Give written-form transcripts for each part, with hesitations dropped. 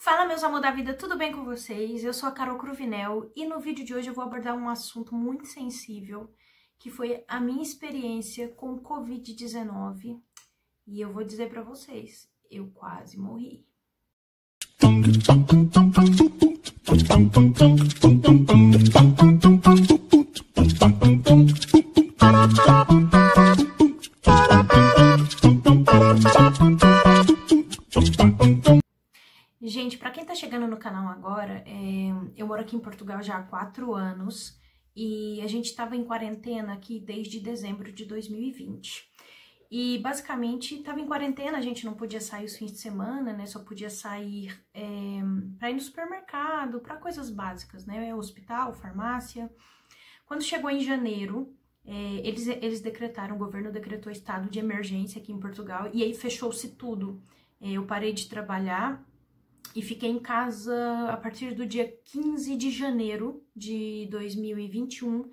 Fala, meus amor da vida, tudo bem com vocês? Eu sou a Carol Cruvinel e no vídeo de hoje eu vou abordar um assunto muito sensível, que foi a minha experiência com o Covid-19. E eu vou dizer pra vocês, eu quase morri. Gente, pra quem tá chegando no canal agora, eu moro aqui em Portugal já há 4 anos e a gente tava em quarentena aqui desde dezembro de 2020. E basicamente tava em quarentena, a gente não podia sair os fins de semana, né? Só podia sair pra ir no supermercado, pra coisas básicas, né? Hospital, farmácia. Quando chegou em janeiro, eles decretaram, o governo decretou estado de emergência aqui em Portugal e aí fechou-se tudo. Eu parei de trabalhar e fiquei em casa a partir do dia 15 de janeiro de 2021.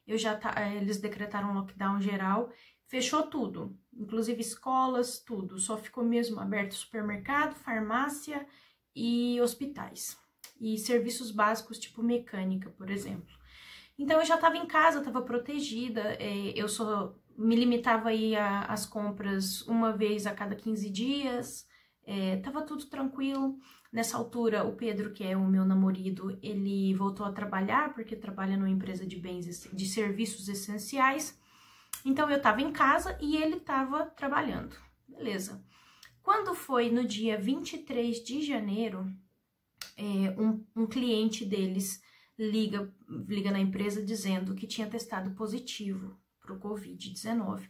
Eles decretaram lockdown geral, fechou tudo, inclusive escolas, tudo. Só ficou mesmo aberto supermercado, farmácia e hospitais. E serviços básicos, tipo mecânica, por exemplo. Então eu já estava em casa, estava protegida, eu só me limitava aí às compras uma vez a cada 15 dias, tava tudo tranquilo. Nessa altura, o Pedro, que é o meu namorado, ele voltou a trabalhar, porque trabalha numa empresa de serviços essenciais. Então, eu tava em casa e ele tava trabalhando. Beleza. Quando foi no dia 23 de janeiro, um cliente deles liga na empresa dizendo que tinha testado positivo para o Covid-19.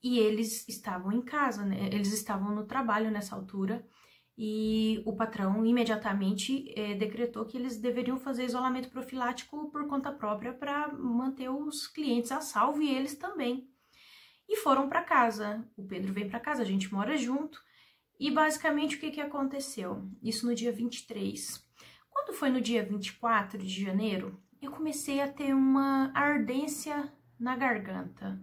E eles estavam em casa, né? Eles estavam no trabalho nessa altura. E o patrão imediatamente decretou que eles deveriam fazer isolamento profilático por conta própria para manter os clientes a salvo e eles também. E foram para casa. O Pedro veio para casa, a gente mora junto. E basicamente o que aconteceu? Isso no dia 23. Quando foi no dia 24 de janeiro, eu comecei a ter uma ardência na garganta.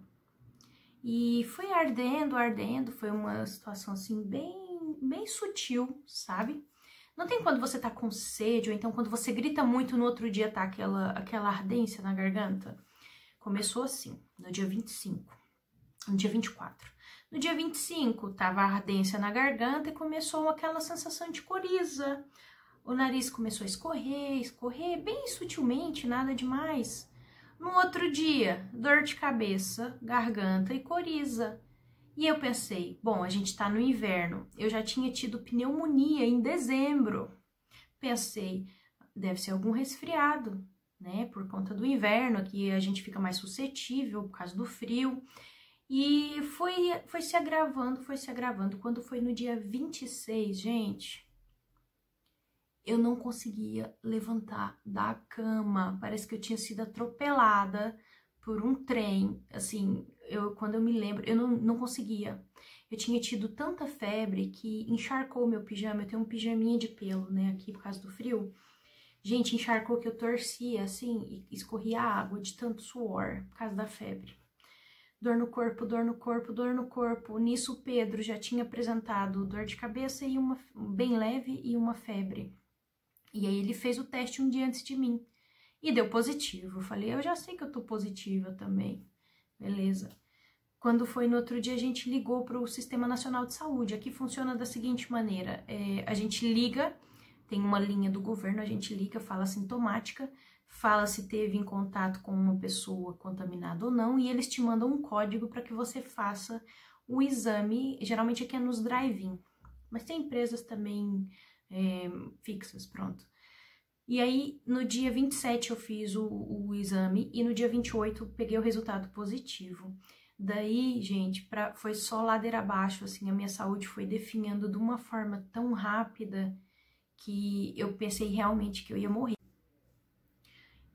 E foi ardendo, foi uma situação assim bem sutil, sabe? Não tem quando você tá com sede, ou então quando você grita muito no outro dia tá aquela ardência na garganta? Começou assim, no dia 25, no dia 24. No dia 25 tava a ardência na garganta e começou aquela sensação de coriza. O nariz começou a escorrer bem sutilmente, nada demais. No outro dia, dor de cabeça, garganta e coriza. E eu pensei, bom, a gente tá no inverno, eu já tinha tido pneumonia em dezembro. Pensei, deve ser algum resfriado, né? Por conta do inverno, aqui a gente fica mais suscetível por causa do frio. E foi se agravando. Quando foi no dia 26, gente, eu não conseguia levantar da cama. Parece que eu tinha sido atropelada por um trem, assim, quando eu me lembro, eu não conseguia. Eu tinha tido tanta febre que encharcou meu pijama. Eu tenho um pijaminha de pelo, né, aqui por causa do frio. Gente, encharcou que eu torcia, assim, e escorria água de tanto suor por causa da febre. Dor no corpo, dor no corpo, dor no corpo. Nisso o Pedro já tinha apresentado dor de cabeça e uma bem leve e uma febre. E aí ele fez o teste um dia antes de mim. E deu positivo. Eu falei, eu já sei que eu tô positiva também. Beleza. Quando foi no outro dia, a gente ligou para o Sistema Nacional de Saúde. Aqui funciona da seguinte maneira. A gente liga, tem uma linha do governo, a gente liga, fala sintomática, fala se teve em contato com uma pessoa contaminada ou não, e eles te mandam um código para que você faça o exame. Geralmente aqui é nos drive-in, mas tem empresas também fixas, pronto. E aí, no dia 27 eu fiz o exame e no dia 28 peguei o resultado positivo. Daí, gente, foi só ladeira abaixo, assim, a minha saúde foi definhando de uma forma tão rápida que eu pensei realmente que eu ia morrer.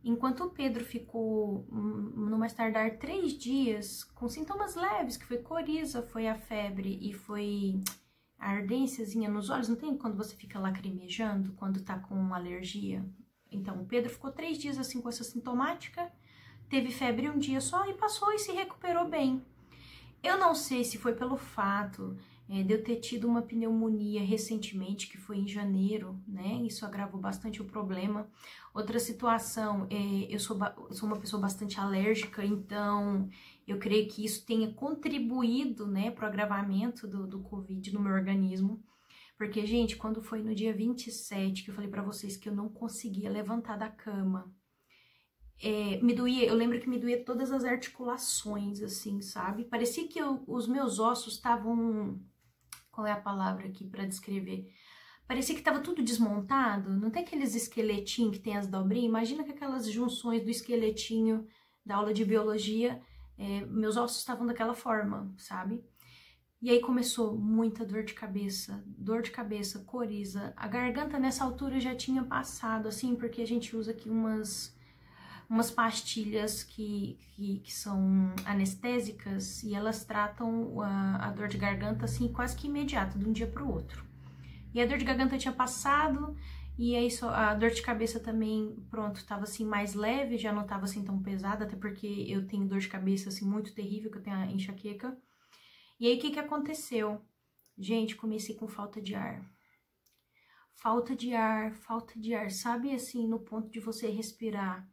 Enquanto o Pedro ficou, no mais tardar, 3 dias com sintomas leves, que foi coriza, foi a febre e foi a ardênciazinha nos olhos, não tem quando você fica lacrimejando, quando tá com alergia? Então, o Pedro ficou 3 dias assim com essa sintomática, teve febre um dia só e passou e se recuperou bem. Eu não sei se foi pelo fato de eu ter tido uma pneumonia recentemente, que foi em janeiro, né? Isso agravou bastante o problema. Outra situação, eu sou uma pessoa bastante alérgica, então eu creio que isso tenha contribuído, né, para o agravamento do Covid no meu organismo. Porque, gente, quando foi no dia 27 que eu falei pra vocês que eu não conseguia levantar da cama, me doía, eu lembro que me doía todas as articulações, assim, sabe? Parecia que os meus ossos estavam... Qual é a palavra aqui pra descrever? Parecia que tava tudo desmontado. Não tem aqueles esqueletinhos que tem as dobrinhas? Imagina que aquelas junções do esqueletinho da aula de biologia, meus ossos estavam daquela forma, sabe? E aí começou muita dor de cabeça, coriza. A garganta nessa altura já tinha passado, assim, porque a gente usa aqui umas pastilhas que são anestésicas e elas tratam a dor de garganta, assim, quase que imediata, de um dia para o outro. E a dor de garganta tinha passado, e aí a dor de cabeça também, pronto, tava assim mais leve, já não tava assim tão pesada, até porque eu tenho dor de cabeça assim muito terrível, que eu tenho a enxaqueca. E aí, o que aconteceu? Gente, comecei com falta de ar. Falta de ar, sabe assim, no ponto de você respirar.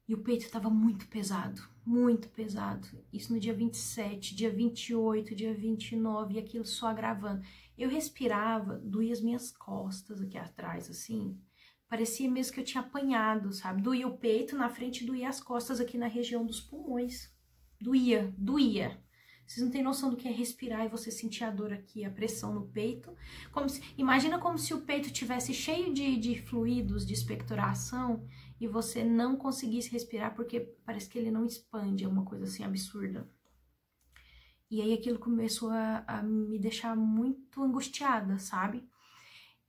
E o peito tava muito pesado, muito pesado. Isso no dia 27, dia 28, dia 29, e aquilo só agravando. Eu respirava, doía as minhas costas aqui atrás, assim. Parecia mesmo que eu tinha apanhado, sabe? Doía o peito, na frente doía as costas aqui na região dos pulmões. Doía. Vocês não têm noção do que é respirar e você sentir a dor aqui, a pressão no peito. Imagina como se o peito tivesse cheio de fluidos, de expectoração, e você não conseguisse respirar porque parece que ele não expande, é uma coisa assim absurda. E aí aquilo começou a me deixar muito angustiada, sabe?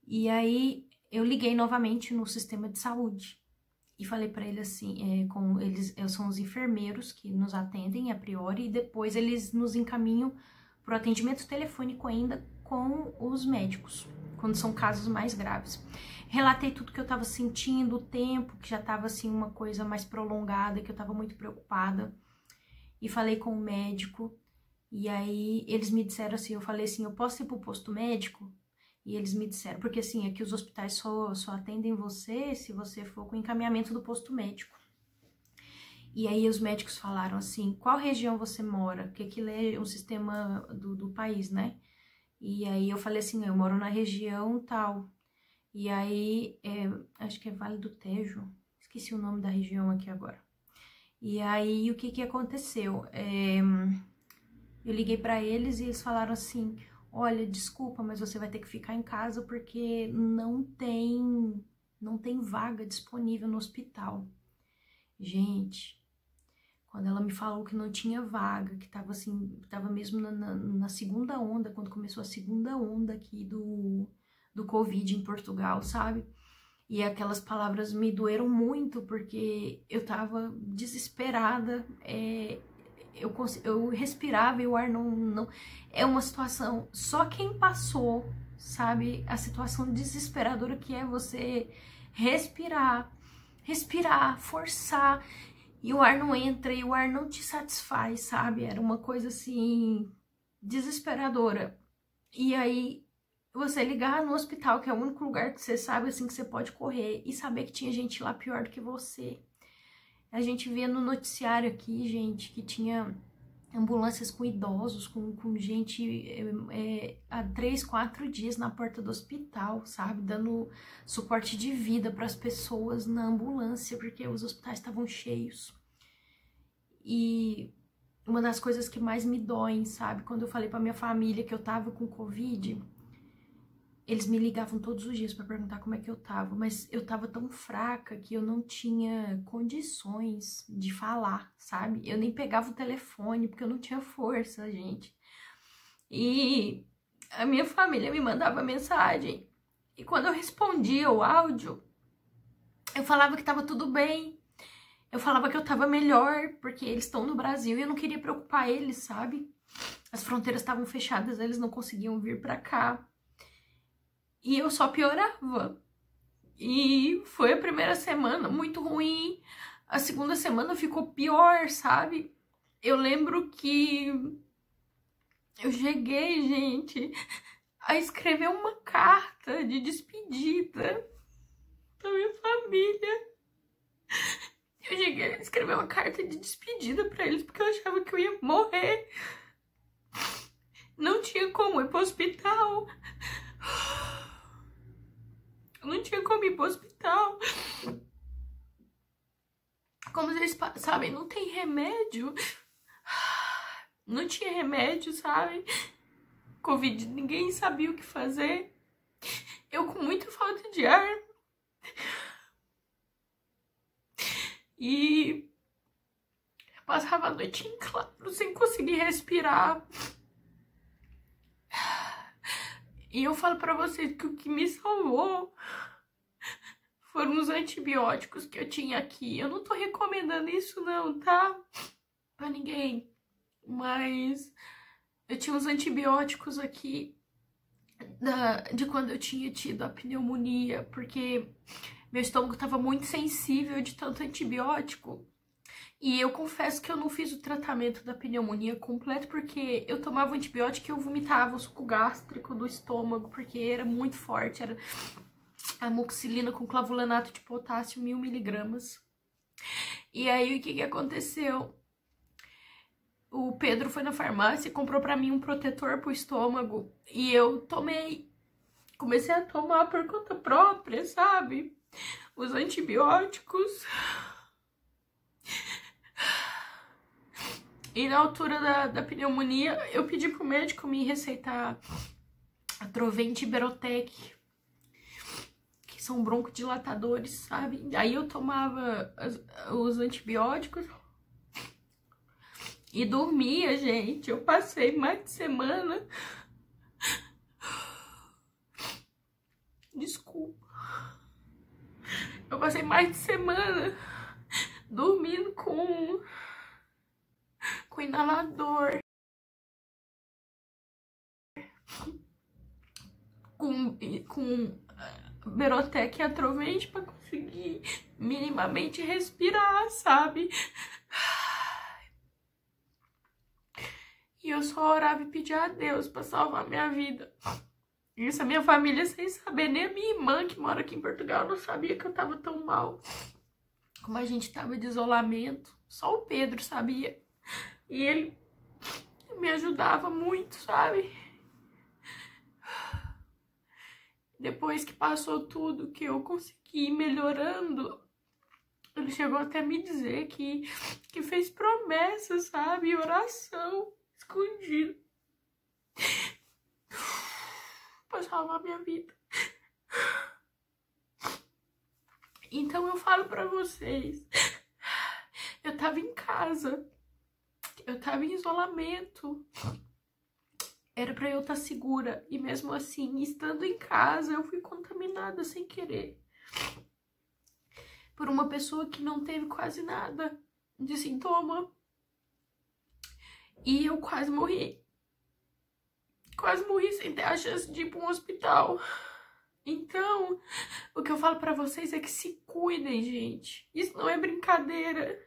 E aí eu liguei novamente no sistema de saúde. E falei pra ele assim, eles são os enfermeiros que nos atendem a priori, e depois eles nos encaminham pro atendimento telefônico ainda com os médicos, quando são casos mais graves. Relatei tudo que eu tava sentindo, o tempo, que já tava assim uma coisa mais prolongada, que eu tava muito preocupada. E falei com o médico, e aí eles me disseram assim, eu falei assim, eu posso ir pro posto médico? E eles me disseram, porque assim, aqui os hospitais só atendem você se você for com encaminhamento do posto médico. E aí os médicos falaram assim, qual região você mora? Porque aquilo é um sistema do país, né? E aí eu falei assim, eu moro na região tal. E aí, acho que é Vale do Tejo, esqueci o nome da região aqui agora. E aí o que aconteceu? Eu liguei pra eles e eles falaram assim, olha, desculpa, mas você vai ter que ficar em casa porque não tem vaga disponível no hospital. Gente, quando ela me falou que não tinha vaga, que tava assim, tava mesmo na segunda onda, quando começou a segunda onda aqui do Covid em Portugal, sabe? E aquelas palavras me doeram muito porque eu tava desesperada, eu respirava e o ar não... É uma situação... Só quem passou, sabe? A situação desesperadora que é você respirar, forçar, e o ar não entra, e o ar não te satisfaz, sabe? Era uma coisa, assim, desesperadora. E aí, você ligar no hospital, que é o único lugar que você sabe, assim, que você pode correr, e saber que tinha gente lá pior do que você. A gente via no noticiário aqui, gente, que tinha ambulâncias com idosos, com gente há 3, 4 dias na porta do hospital, sabe? Dando suporte de vida para as pessoas na ambulância, porque os hospitais estavam cheios. E uma das coisas que mais me doem, sabe? Quando eu falei para minha família que eu tava com Covid, eles me ligavam todos os dias para perguntar como é que eu tava, mas eu tava tão fraca que eu não tinha condições de falar, sabe? Eu nem pegava o telefone porque eu não tinha força, gente. E a minha família me mandava mensagem, e quando eu respondia o áudio, eu falava que tava tudo bem, eu falava que eu tava melhor, porque eles estão no Brasil e eu não queria preocupar eles, sabe? As fronteiras estavam fechadas, eles não conseguiam vir pra cá. E eu só piorava. E foi a primeira semana muito ruim. A segunda semana ficou pior, sabe? Eu lembro que Eu cheguei, gente, a escrever uma carta de despedida pra minha família. Eu cheguei a escrever uma carta de despedida pra eles porque eu achava que eu ia morrer. Não tinha como ir pro hospital. Não tinha como ir pro hospital. Como vocês sabem, não tem remédio. Não tinha remédio, sabe? Covid, ninguém sabia o que fazer. Eu com muita falta de ar. E passava a noite em claro, sem conseguir respirar. E eu falo pra vocês que o que me salvou foram os antibióticos que eu tinha aqui. Eu não tô recomendando isso não, tá? Pra ninguém. Mas eu tinha uns antibióticos aqui de quando eu tinha tido a pneumonia, porque meu estômago tava muito sensível de tanto antibiótico. E eu confesso que eu não fiz o tratamento da pneumonia completo, porque eu tomava antibiótico e eu vomitava o suco gástrico do estômago, porque era muito forte, era amoxicilina com clavulanato de potássio, 1000 miligramas. E aí, o que aconteceu? O Pedro foi na farmácia e comprou pra mim um protetor pro estômago, e eu tomei. Comecei a tomar por conta própria, sabe? Os antibióticos. E na altura da pneumonia, eu pedi pro médico me receitar Atrovent e Berotec, que são broncodilatadores, sabe? Aí eu tomava os antibióticos e dormia, gente. Eu passei mais de semana... Desculpa. Eu passei mais de semana dormindo com inalador, com Berotec e Atrovent pra conseguir minimamente respirar, sabe? E eu só orava e pedia a Deus pra salvar minha vida. Isso a minha família sem saber, nem a minha irmã que mora aqui em Portugal não sabia que eu tava tão mal. Como a gente tava de isolamento, só o Pedro sabia. E ele me ajudava muito, sabe? Depois que passou tudo, que eu consegui ir melhorando, ele chegou até a me dizer que fez promessa, sabe? Oração escondida pra salvar minha vida. Então eu falo pra vocês, eu tava em casa, eu tava em isolamento, era pra eu estar segura, e mesmo assim, estando em casa, eu fui contaminada sem querer por uma pessoa que não teve quase nada de sintoma. E eu quase morri. Quase morri sem ter a chance de ir para um hospital. Então, o que eu falo pra vocês é que se cuidem, gente. Isso não é brincadeira.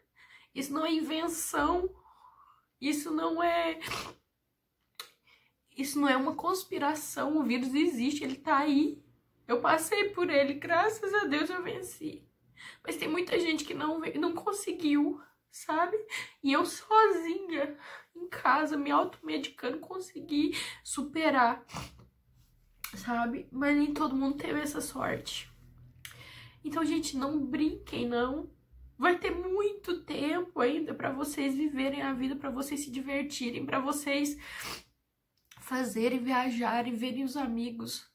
Isso não é invenção. Isso não é uma conspiração. O vírus existe, ele tá aí. Eu passei por ele, graças a Deus eu venci. Mas tem muita gente que não conseguiu, sabe? E eu sozinha, em casa, me automedicando, consegui superar, sabe? Mas nem todo mundo teve essa sorte. Então, gente, não brinquem, não. Vai ter muito tempo ainda pra vocês viverem a vida, pra vocês se divertirem, pra vocês fazerem, viajarem, verem os amigos.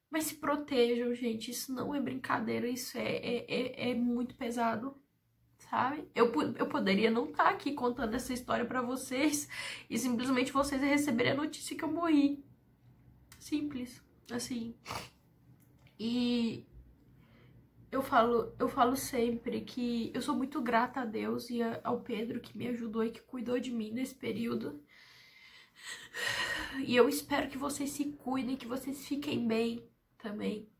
Mas se protejam, gente. Isso não é brincadeira, isso é muito pesado, sabe? Eu poderia não estar aqui contando essa história pra vocês e simplesmente vocês receberem a notícia que eu morri. Simples, assim. E eu falo sempre que eu sou muito grata a Deus e ao Pedro que me ajudou e que cuidou de mim nesse período. E eu espero que vocês se cuidem, que vocês fiquem bem também.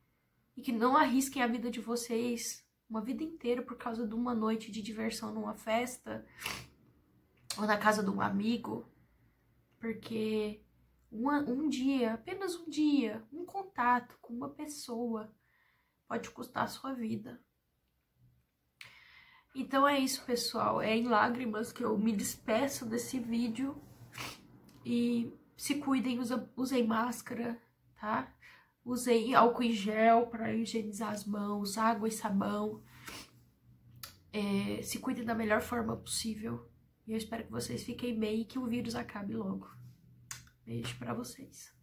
E que não arrisquem a vida de vocês uma vida inteira por causa de uma noite de diversão numa festa ou na casa de um amigo. Porque Um dia, apenas um dia, um contato com uma pessoa pode custar a sua vida. Então é isso, pessoal. É em lágrimas que eu me despeço desse vídeo. E se cuidem, usem máscara, tá? Usem álcool em gel para higienizar as mãos, água e sabão. Se cuidem da melhor forma possível. E eu espero que vocês fiquem bem e que o vírus acabe logo. Beijo pra vocês.